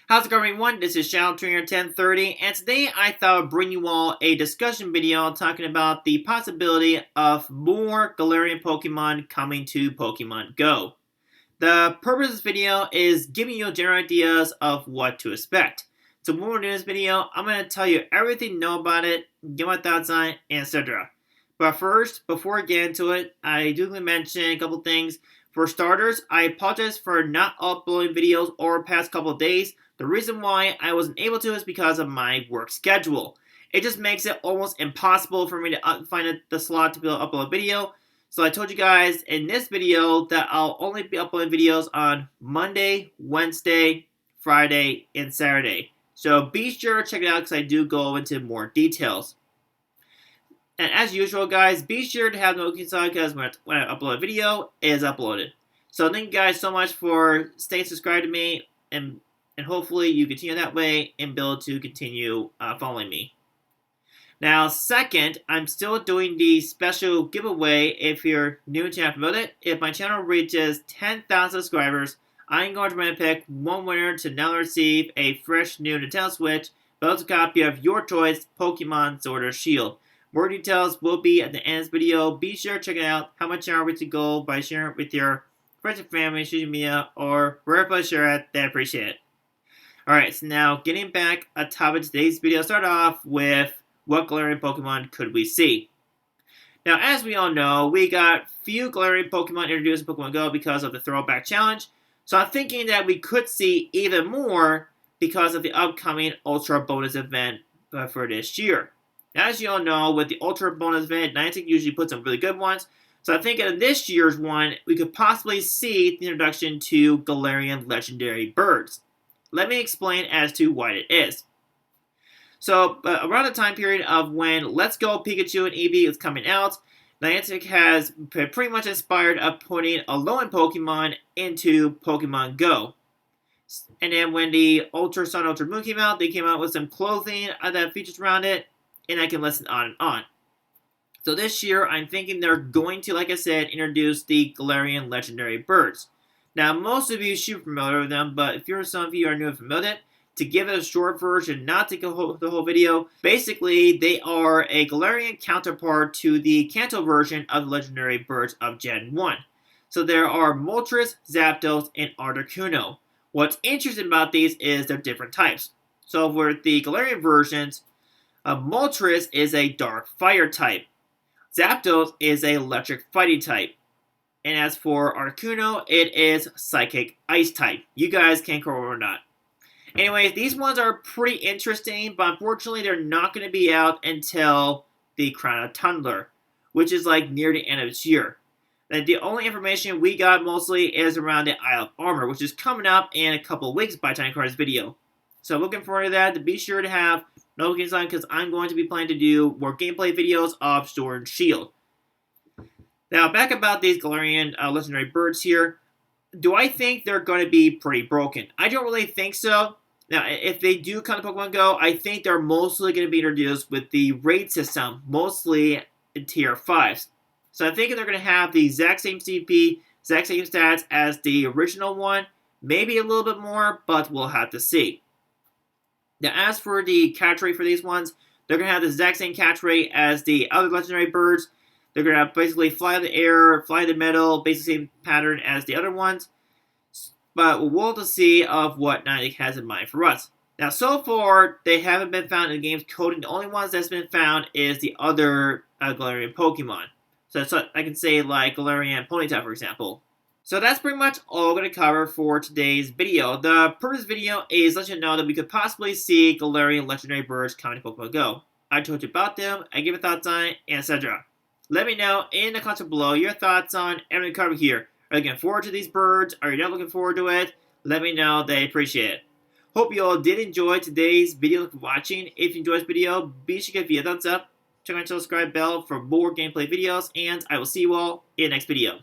How's it going, everyone? This is Shadow Trainer 1030, and today I thought I'd bring you all a discussion video talking about the possibility of more Galarian Pokemon coming to Pokemon Go. The purpose of this video is giving you general ideas of what to expect. So when we're doing this video, I'm going to tell you everything you know about it, get my thoughts on it, etc. But first, before I get into it, I do want to mention a couple things. For starters, I apologize for not uploading videos over the past couple of days. The reason why I wasn't able to is because of my work schedule. It just makes it almost impossible for me to find the slot to be able to upload a video. So I told you guys in this video that I'll only be uploading videos on Monday, Wednesday, Friday, and Saturday. So be sure to check it out because I do go into more details. And as usual, guys, be sure to have notifications on because when I upload a video, it is uploaded. So thank you guys so much for staying subscribed to me, and hopefully you continue that way and be able to continue following me. Now, second, I'm still doing the special giveaway. If you're new to promote it, if my channel reaches 10,000 subscribers, I'm going to pick one winner to now receive a fresh new Nintendo Switch, but also a copy of your choice Pokemon Sword or Shield. More details will be at the end of this video. Be sure to check it out. How much channel reach to go by sharing it with your friends and family, social media, or wherever you share it, they appreciate it. Alright, so now getting back on top of today's video, start off with what Galarian Pokemon could we see? Now, as we all know, we got few Galarian Pokemon introduced in Pokemon Go because of the Throwback Challenge. So I'm thinking that we could see even more because of the upcoming Ultra Bonus event for this year. Now, as you all know, with the Ultra Bonus event, Niantic usually puts some really good ones. So I think in this year's one, we could possibly see the introduction to Galarian Legendary Birds. Let me explain as to why it is. So, around the time period of when Let's Go Pikachu and Eevee is coming out, Niantic has pretty much inspired of putting Alolan Pokemon into Pokemon Go. And then when the Ultra Sun, Ultra Moon came out, they came out with some clothing that features around it, and I can listen on and on. So this year, I'm thinking they're going to, like I said, introduce the Galarian Legendary Birds. Now, most of you should be familiar with them, but if some of you are new and familiar, to give it a short version, not to go the whole video, basically, they are a Galarian counterpart to the Kanto version of the Legendary Birds of Gen 1. So there are Moltres, Zapdos, and Articuno. What's interesting about these is their different types. So for the Galarian versions, Moltres is a Dark Fire type. Zapdos is a Electric Fighting type. And as for Articuno, it is Psychic Ice type. You guys can correct or not. Anyways, these ones are pretty interesting, but unfortunately they're not going to be out until the Crown of Tundra, which is like near the end of this year. And the only information we got mostly is around the Isle of Armor, which is coming up in a couple of weeks by the time I record this video. So looking forward to that. To be sure to have notifications on because I'm going to be planning to do more gameplay videos of Sword and Shield. Now, back about these Galarian Legendary Birds here. Do I think they're going to be pretty broken? I don't really think so. Now, if they do come to Pokemon Go, I think they're mostly going to be introduced with the raid system, mostly in Tier 5s. So I think they're going to have the exact same CP, exact same stats as the original one. Maybe a little bit more, but we'll have to see. Now, as for the catch rate for these ones, they're going to have the exact same catch rate as the other Legendary Birds. They're going to have basically fly in the air, fly in the middle, basically same pattern as the other ones. But we'll have to see of what Niantic has in mind for us. Now, so far, they haven't been found in the game's coding. The only ones that's been found is the other Galarian Pokemon. So I can say like Galarian Ponyta, for example. So that's pretty much all I'm going to cover for today's video. The purpose of the video is to let you know that we could possibly see Galarian Legendary Birds coming to Pokemon Go. I told you about them, I give a thoughts on it, etc. Let me know in the comments below your thoughts on everything covered here. Are you looking forward to these birds? Are you not looking forward to it? Let me know. They appreciate it. Hope you all did enjoy today's video. Thank you for watching. If you enjoyed this video, be sure to give me a thumbs up. Check out the subscribe bell for more gameplay videos. And I will see you all in the next video.